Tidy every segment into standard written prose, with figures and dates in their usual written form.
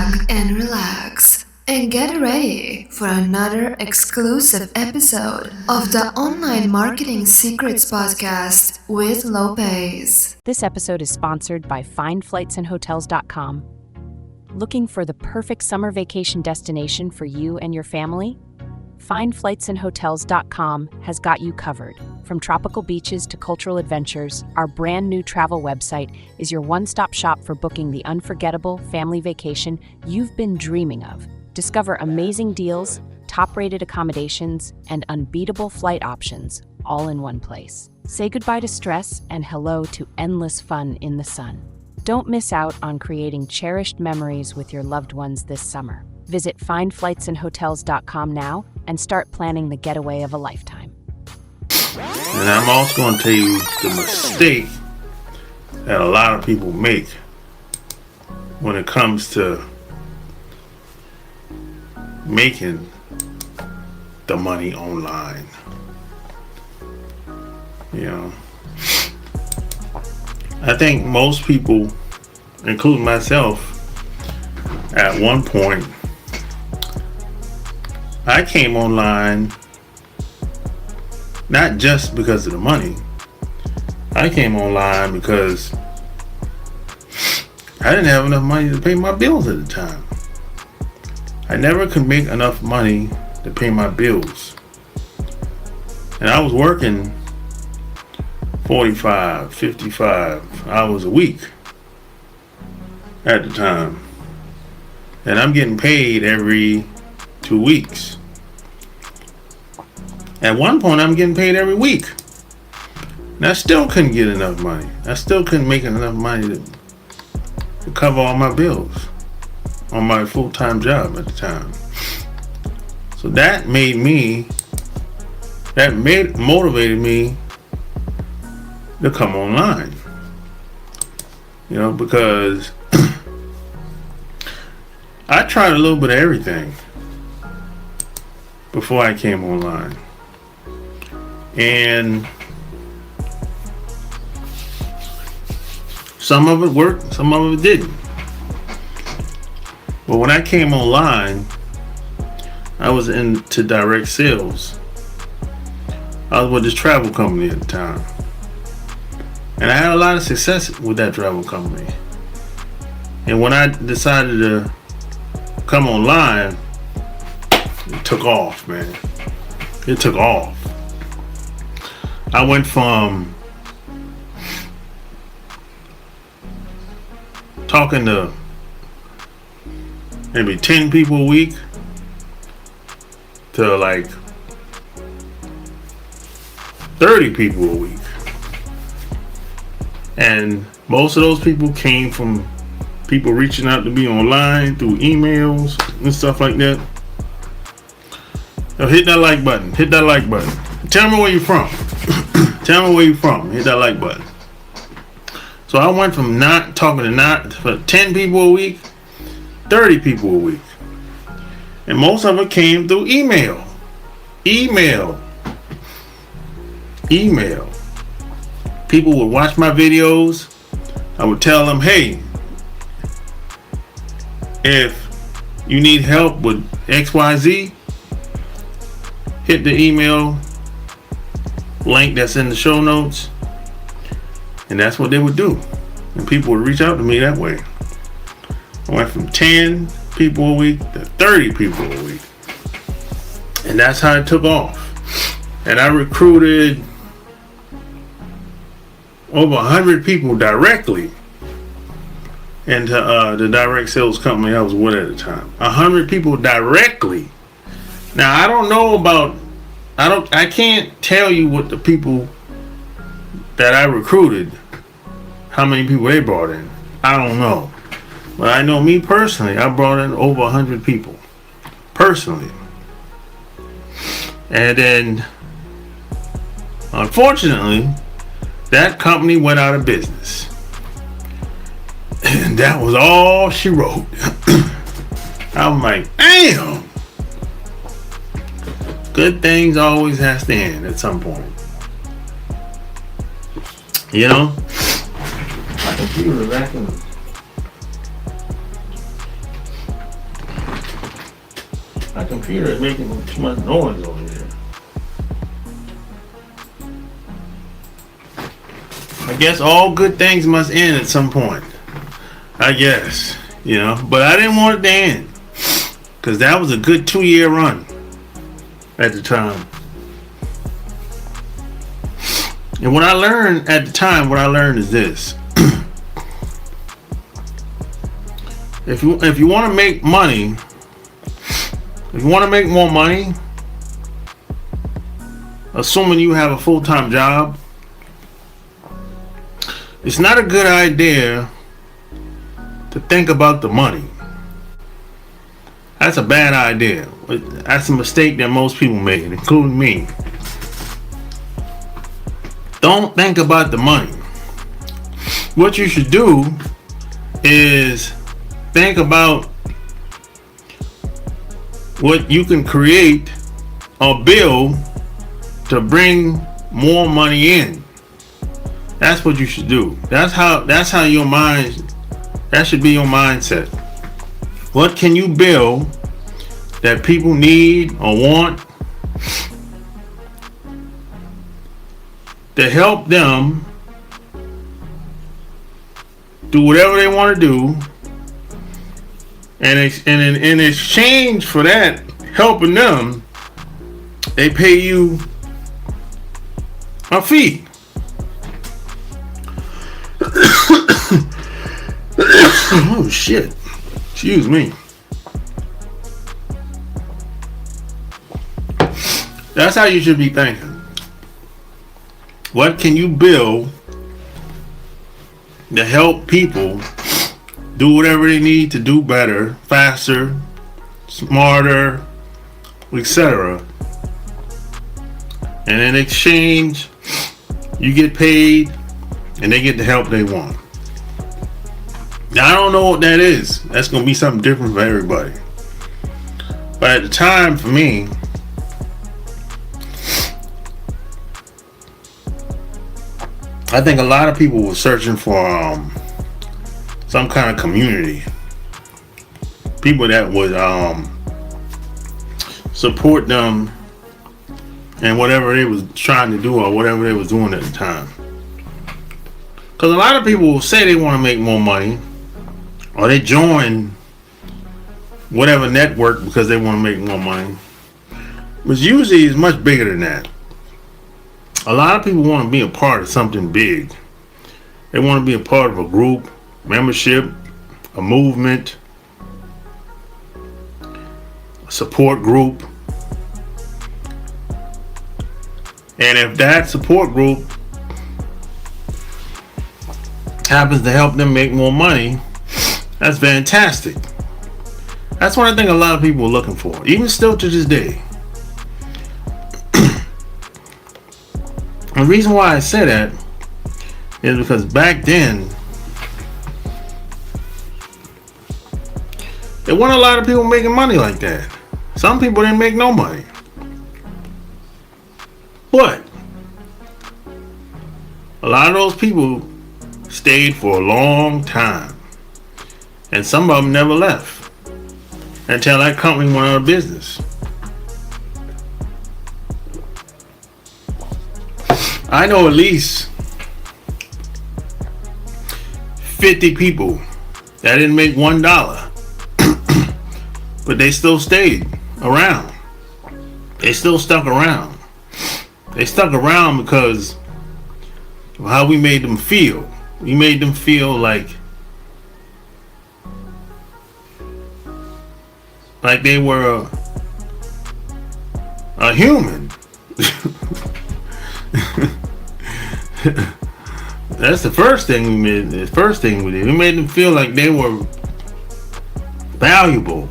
back and relax and get ready for another exclusive episode of the Online Marketing Secrets Podcast with Lopez. This episode is sponsored by FindFlightsAndHotels.com. Looking for the perfect summer vacation destination for you and your family? FindFlightsAndHotels.com has got you covered. From tropical beaches to cultural adventures, our brand new travel website is your one-stop shop for booking the unforgettable family vacation you've been dreaming of. Discover amazing deals, top-rated accommodations, and unbeatable flight options, all in one place. Say goodbye to stress and hello to endless fun in the sun. Don't miss out on creating cherished memories with your loved ones this summer. Visit FindFlightsAndHotels.com now and start planning the getaway of a lifetime. And I'm also going to tell you the mistake that a lot of people make when it comes to making the money online. You know, I think most people, including myself, at one point, I came online not just because of the money. I came online because I didn't have enough money to pay my bills at the time. I never could make enough money to pay my bills. And I was working 45, 55 hours a week at the time. And I'm getting paid every 2 weeks. At one point, I'm getting paid every week. And I still couldn't get enough money. I still couldn't make enough money to cover all my bills on my full-time job at the time. So that motivated me to come online. You know, because I tried a little bit of everything before I came online. And some of it worked, some of it didn't. But when I came online, I was into direct sales. I was with this travel company at the time. And I had a lot of success with that travel company. And when I decided to come online, it took off, man. It took off. I went from talking to maybe 10 people a week to like 30 people a week. And most of those people came from people reaching out to me online through emails and stuff like that. Now hit that like button. Hit that like button. Tell me where you're from. Tell me where you're from. Hit that like button. So I went from not talking to 10 people a week, 30 people a week. And most of it came through email. Email. People would watch my videos. I would tell them, hey, if you need help with XYZ, hit the email link that's in the show notes. And that's what they would do. And people would reach out to me that way. I went from 10 people a week to 30 people a week. And that's how it took off. And I recruited over 100 people directly into the direct sales company I was with at the time. 100 people directly. Now I don't know about, I can't tell you what the people that I recruited, how many people they brought in. I don't know. But I know me personally, I brought in over 100 people. Personally. And then, unfortunately, that company went out of business. And that was all she wrote. I'm like, damn. Good things always has to end at some point. You know? My computer is making too much noise over here. I guess all good things must end at some point. I guess, but I didn't want it to end, because that was a good 2-year run at the time. And what I learned at the time, is this. If you want to make money, if you want to make more money, assuming you have a full-time job, it's not a good idea to think about the money. That's a bad idea. That's a mistake that most people make, including me. Don't think about the money. What you should do is think about what you can create or build to bring more money in. That's what you should do. That's how your mind, that should be your mindset. What can you build that people need or want to help them do whatever they want to do, and in exchange for that helping them, they pay you a fee. Oh shit, excuse me. That's how you should be thinking. What can you build to help people do whatever they need to do better, faster, smarter, etc. And in exchange, you get paid and they get the help they want. Now, I don't know what that is. That's going to be something different for everybody. But at the time, for me, I think a lot of people were searching for some kind of community. People that would support them in whatever they was trying to do or whatever they was doing at the time. Because a lot of people will say they want to make more money, or they join whatever network because they want to make more money. But usually it's much bigger than that. A lot of people want to be a part of something big. They want to be a part of a group, membership, a movement, a support group. And if that support group happens to help them make more money, that's fantastic. That's what I think a lot of people are looking for, even still to this day. The reason why I say that is because back then there weren't a lot of people making money like that. Some people didn't make no money. But a lot of those people stayed for a long time. And some of them never left until that company went out of business. I know at least 50 people that didn't make $1, but they still stayed around. They still stuck around. They stuck around because of how we made them feel. We made them feel like they were a human. That's the first thing we made. The first thing we did, we made them feel like they were valuable,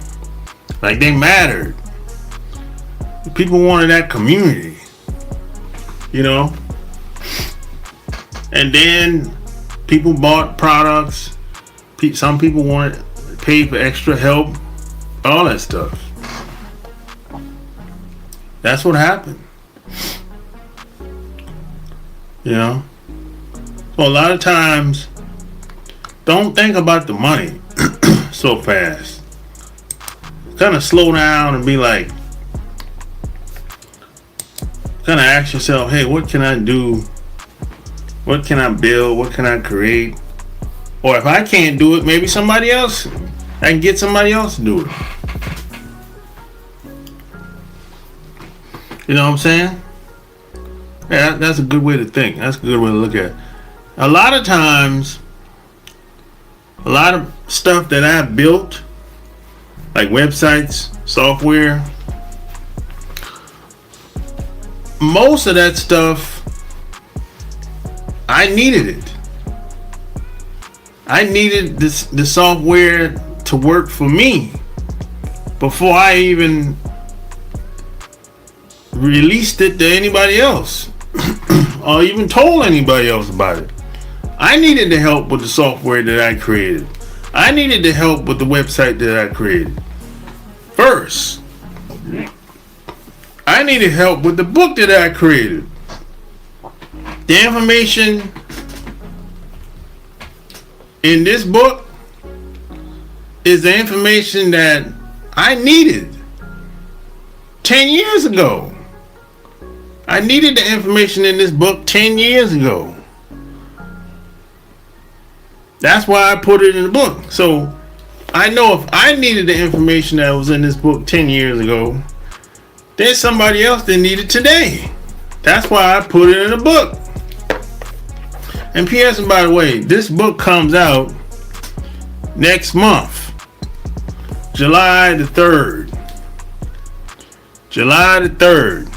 like they mattered. People wanted that community, And then people bought products. Some people wanted paid for extra help, all that stuff. That's what happened. So a lot of times, don't think about the money so fast. kind of slow down and be like, kind of ask yourself, hey, what can I do? What can I build? What can I create? Or if I can't do it, maybe somebody else, I can get somebody else to do it. You know what I'm saying? Yeah, that's a good way to think. That's a good way to look at it. A lot of times, a lot of stuff that I built, like websites, software, most of that stuff, I needed it. I needed the software to work for me before I even released it to anybody else or even told anybody else about it. I needed the help with the software that I created. I needed the help with the website that I created first. I needed help with the book that I created. The information in this book is the information that I needed 10 years ago. I needed the information in this book 10 years ago. That's why I put it in the book. So I know if I needed the information that was in this book 10 years ago, there's somebody else that needs it today. That's why I put it in the book. And P.S. and by the way, this book comes out next month, July the 3rd. July the 3rd.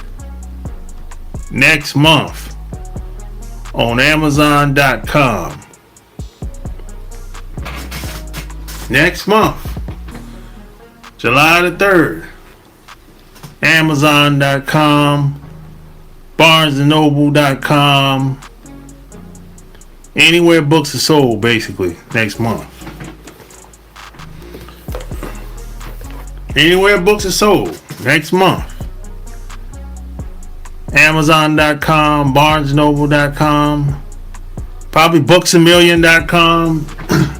Next month on Amazon.com. Next month, July the 3rd. Amazon.com, BarnesandNoble.com, anywhere books are sold, basically, next month. Anywhere books are sold, next month. Amazon.com, BarnesandNoble.com, probably BooksAMillion.com,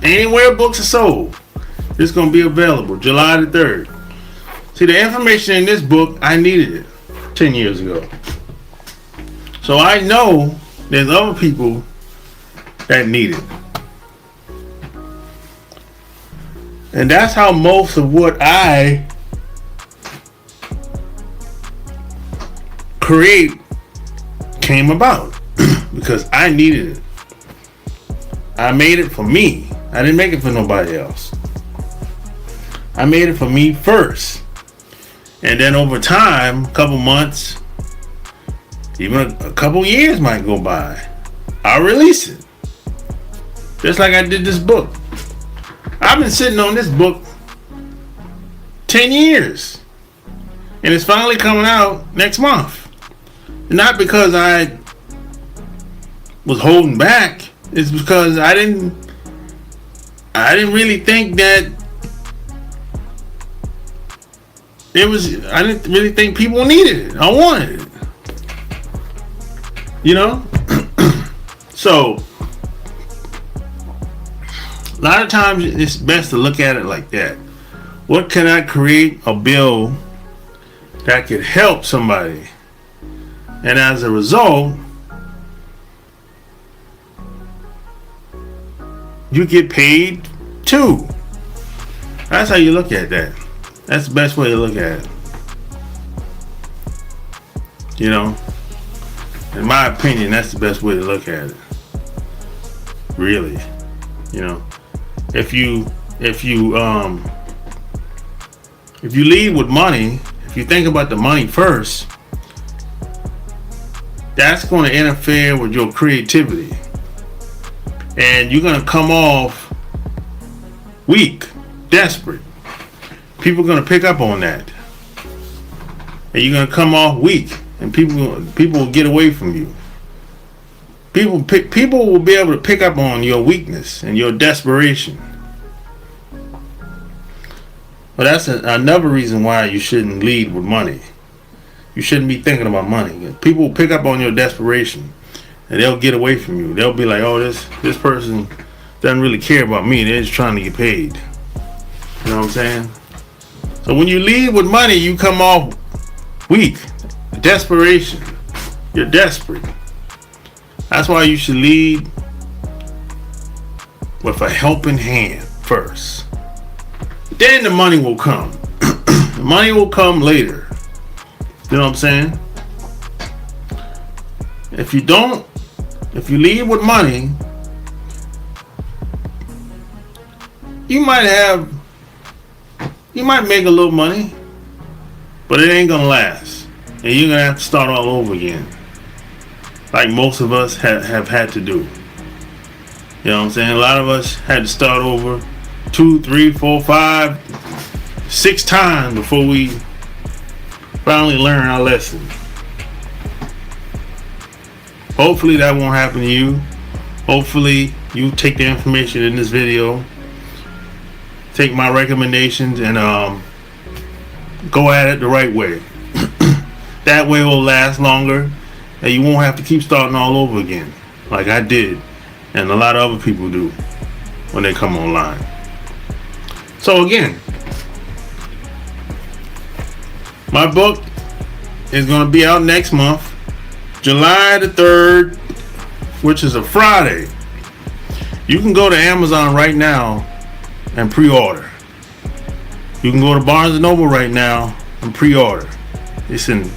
anywhere books are sold. It's going to be available July the 3rd. See, the information in this book, I needed it 10 years ago. So I know there's other people that need it. And that's how most of what I create came about. Because I needed it. I made it for me. I didn't make it for nobody else. I made it for me first. And then over time, a couple months, even a couple years might go by, I'll release it. Just like I did this book. I've been sitting on this book 10 years. And it's finally coming out next month. Not because I was holding back. It's because I didn't really think that I didn't really think people needed it. I wanted it. You know? So, a lot of times it's best to look at it like that. What can I create or build that could help somebody? And as a result, you get paid too. That's how you look at that. That's the best way to look at it. You know, in my opinion, that's the best way to look at it. Really, you know, if you lead with money, if you think about the money first, that's going to interfere with your creativity, and you're going to come off weak, desperate. People are going to pick up on that, and you're going to come off weak, and people will get away from you. People will be able to pick up on your weakness and your desperation. But that's another reason why you shouldn't lead with money. You shouldn't be thinking about money. People will pick up on your desperation, and they'll get away from you. They'll be like, "Oh, this person doesn't really care about me. They're just trying to get paid." You know what I'm saying? So So when you lead with money, you come off weak, desperation. You're desperate. That's why you should lead with a helping hand first. Then the money will come. The money will come later. You know what I'm saying? If you lead with money, you might make a little money, but it ain't gonna last. And you're gonna have to start all over again. Like most of us have had to do. You know what I'm saying? A lot of us had to start over 2, 3, 4, 5, 6 times before we finally learn our lesson. Hopefully that won't happen to you. Hopefully you take the information in this video, take my recommendations, and go at it the right way. That way it will last longer, and you won't have to keep starting all over again like I did and a lot of other people do when they come online. So again, my book is going to be out next month, July the 3rd, which is a Friday. You can go to Amazon right now and pre-order. You can go to Barnes & Noble right now and pre-order. It's in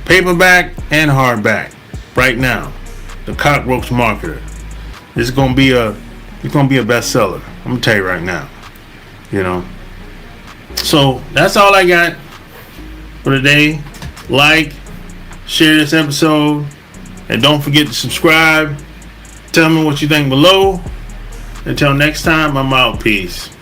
paperback and hardback right now. The Cockroach Marketer. It's gonna be a bestseller. I'm gonna tell you right now. You know. So that's all I got for today. Like, share this episode, and don't forget to subscribe. Tell me what you think below. Until next time, I'm out. Peace.